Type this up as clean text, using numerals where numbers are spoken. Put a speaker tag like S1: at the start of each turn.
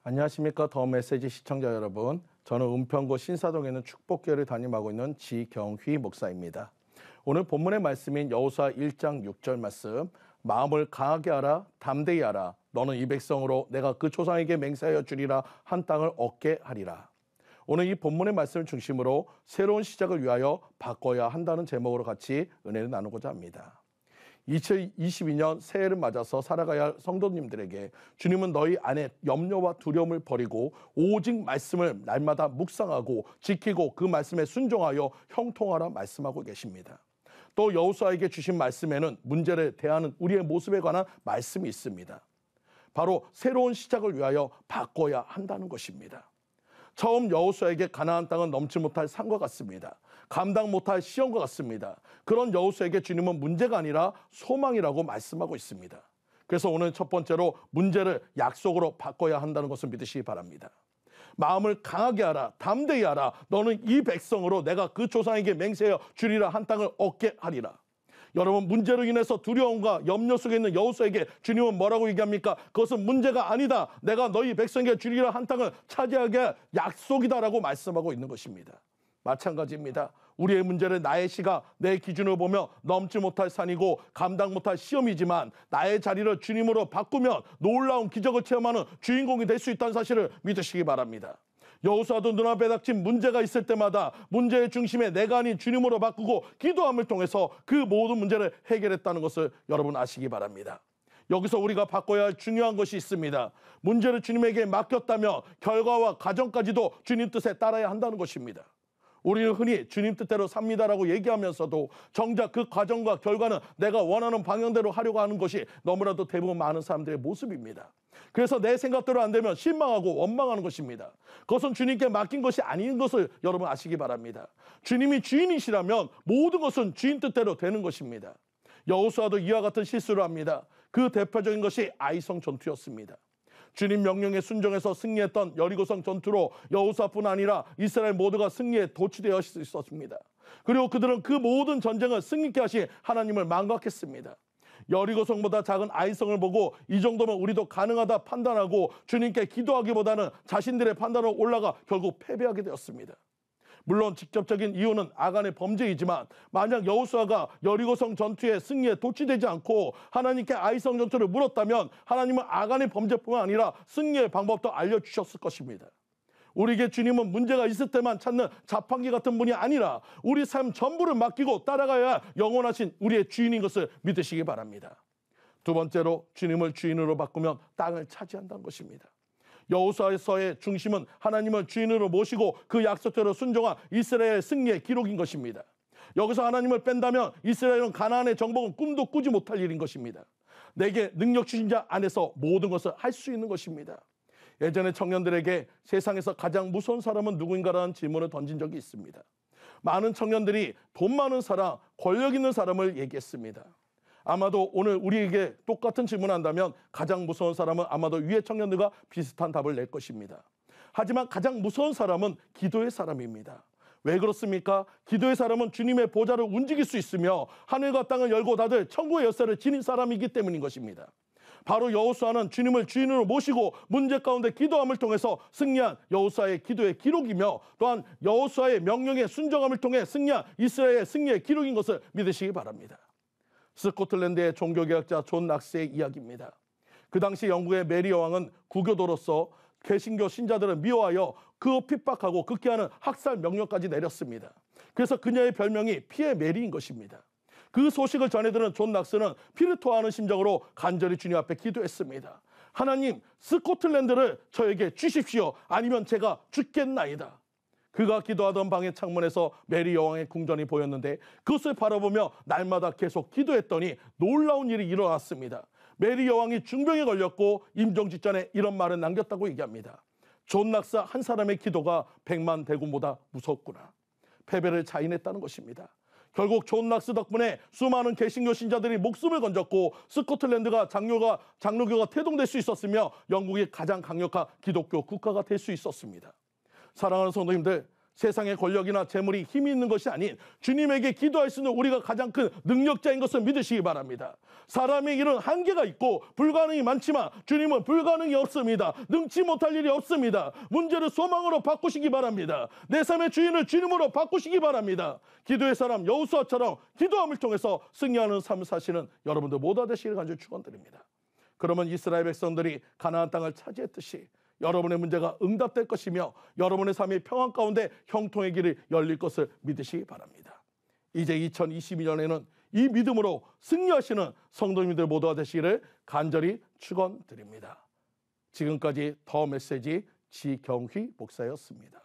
S1: 안녕하십니까. 더 메시지 시청자 여러분. 저는 은평구 신사동에 있는 축복교회를 담임하고 있는 지경휘 목사입니다. 오늘 본문의 말씀인 여호수아 1장 6절 말씀, 마음을 강하게 하라, 담대히 하라. 너는 이 백성으로 내가 그 조상에게 맹세하여 주리라 한 땅을 얻게 하리라. 오늘 이 본문의 말씀을 중심으로 새로운 시작을 위하여 바꿔야 한다는 제목으로 같이 은혜를 나누고자 합니다. 2022년 새해를 맞아서 살아가야 할 성도님들에게 주님은 너희 안에 염려와 두려움을 버리고 오직 말씀을 날마다 묵상하고 지키고 그 말씀에 순종하여 형통하라 말씀하고 계십니다. 또 여호수아에게 주신 말씀에는 문제를 대하는 우리의 모습에 관한 말씀이 있습니다. 바로 새로운 시작을 위하여 바꿔야 한다는 것입니다. 처음 여호수아에게 가나안 땅은 넘지 못할 산과 같습니다. 감당 못할 시험과 같습니다. 그런 여호수아에게 주님은 문제가 아니라 소망이라고 말씀하고 있습니다. 그래서 오늘 첫 번째로 문제를 약속으로 바꿔야 한다는 것을 믿으시기 바랍니다. 마음을 강하게 하라, 담대히 하라. 너는 이 백성으로 내가 그 조상에게 맹세하여 주리라 한 땅을 얻게 하리라. 여러분, 문제로 인해서 두려움과 염려 속에 있는 여호수아에게 주님은 뭐라고 얘기합니까? 그것은 문제가 아니다. 내가 너희 백성에게 주리라 한 땅을 차지하게 할 약속이다라고 말씀하고 있는 것입니다. 마찬가지입니다. 우리의 문제를 나의 시각, 내 기준으로 보며 넘지 못할 산이고 감당 못할 시험이지만 나의 자리를 주님으로 바꾸면 놀라운 기적을 체험하는 주인공이 될 수 있다는 사실을 믿으시기 바랍니다. 여호수아도 눈앞에 닥친 문제가 있을 때마다 문제의 중심에 내가 아닌 주님으로 바꾸고 기도함을 통해서 그 모든 문제를 해결했다는 것을 여러분 아시기 바랍니다. 여기서 우리가 바꿔야 할 중요한 것이 있습니다. 문제를 주님에게 맡겼다면 결과와 과정까지도 주님 뜻에 따라야 한다는 것입니다. 우리는 흔히 주님 뜻대로 삽니다라고 얘기하면서도 정작 그 과정과 결과는 내가 원하는 방향대로 하려고 하는 것이 너무나도 대부분 많은 사람들의 모습입니다. 그래서 내 생각대로 안 되면 실망하고 원망하는 것입니다. 그것은 주님께 맡긴 것이 아닌 것을 여러분 아시기 바랍니다. 주님이 주인이시라면 모든 것은 주인 뜻대로 되는 것입니다. 여호수아도 이와 같은 실수를 합니다. 그 대표적인 것이 아이성 전투였습니다. 주님 명령에 순종해서 승리했던 여리고성 전투로 여호수아뿐 아니라 이스라엘 모두가 승리에 도취되어 있었습니다. 그리고 그들은 그 모든 전쟁을 승리케 하신 하나님을 망각했습니다. 여리고성보다 작은 아이성을 보고 이 정도면 우리도 가능하다 판단하고 주님께 기도하기보다는 자신들의 판단으로 올라가 결국 패배하게 되었습니다. 물론 직접적인 이유는 아간의 범죄이지만 만약 여호수아가 여리고성 전투의 승리에 도취되지 않고 하나님께 아이성 전투를 물었다면 하나님은 아간의 범죄뿐만 아니라 승리의 방법도 알려주셨을 것입니다. 우리에게 주님은 문제가 있을 때만 찾는 자판기 같은 분이 아니라 우리 삶 전부를 맡기고 따라가야 할 영원하신 우리의 주인인 것을 믿으시기 바랍니다. 두 번째로 주님을 주인으로 바꾸면 땅을 차지한다는 것입니다. 여호수아서의 중심은 하나님을 주인으로 모시고 그 약속대로 순종한 이스라엘의 승리의 기록인 것입니다. 여기서 하나님을 뺀다면 이스라엘은 가나안의 정복은 꿈도 꾸지 못할 일인 것입니다. 내게 능력 주신 자 안에서 모든 것을 할 수 있는 것입니다. 예전에 청년들에게 세상에서 가장 무서운 사람은 누구인가라는 질문을 던진 적이 있습니다. 많은 청년들이 돈 많은 사람, 권력 있는 사람을 얘기했습니다. 아마도 오늘 우리에게 똑같은 질문한다면 가장 무서운 사람은 아마도 위의 청년들과 비슷한 답을 낼 것입니다. 하지만 가장 무서운 사람은 기도의 사람입니다. 왜 그렇습니까? 기도의 사람은 주님의 보좌를 움직일 수 있으며 하늘과 땅을 열고 닫을 천국의 열쇠를 지닌 사람이기 때문인 것입니다. 바로 여호수아는 주님을 주인으로 모시고 문제 가운데 기도함을 통해서 승리한 여호수아의 기도의 기록이며 또한 여호수아의 명령에 순종함을 통해 승리한 이스라엘의 승리의 기록인 것을 믿으시기 바랍니다. 스코틀랜드의 종교개혁자 존 낙스의 이야기입니다. 그 당시 영국의 메리 여왕은 구교도로서 개신교 신자들을 미워하여 그 핍박하고 극해하는 학살 명령까지 내렸습니다. 그래서 그녀의 별명이 피의 메리인 것입니다. 그 소식을 전해들은 존 낙스는 피를 토하는 심정으로 간절히 주님 앞에 기도했습니다. 하나님, 스코틀랜드를 저에게 주십시오. 아니면 제가 죽겠나이다. 그가 기도하던 방의 창문에서 메리 여왕의 궁전이 보였는데 그것을 바라보며 날마다 계속 기도했더니 놀라운 일이 일어났습니다. 메리 여왕이 중병에 걸렸고 임종 직전에 이런 말을 남겼다고 얘기합니다. 존 낙스 한 사람의 기도가 100만 대군보다 무섭구나. 패배를 자인했다는 것입니다. 결국 존 낙스 덕분에 수많은 개신교 신자들이 목숨을 건졌고 스코틀랜드가 장로교가 태동될 수 있었으며 영국이 가장 강력한 기독교 국가가 될 수 있었습니다. 사랑하는 성도님들, 세상의 권력이나 재물이 힘이 있는 것이 아닌 주님에게 기도할 수 있는 우리가 가장 큰 능력자인 것을 믿으시기 바랍니다. 사람의 일은 한계가 있고 불가능이 많지만 주님은 불가능이 없습니다. 능치 못할 일이 없습니다. 문제를 소망으로 바꾸시기 바랍니다. 내 삶의 주인을 주님으로 바꾸시기 바랍니다. 기도의 사람 여호수아처럼 기도함을 통해서 승리하는 삶을 사시는 여러분들 모두 되시기를 간절히 축원드립니다. 그러면 이스라엘 백성들이 가나안 땅을 차지했듯이 여러분의 문제가 응답될 것이며 여러분의 삶이 평안 가운데 형통의 길이 열릴 것을 믿으시기 바랍니다. 이제 2022년에는 이 믿음으로 승리하시는 성도님들 모두가 되시기를 간절히 축원드립니다. 지금까지 더 메시지 지경휘 목사였습니다.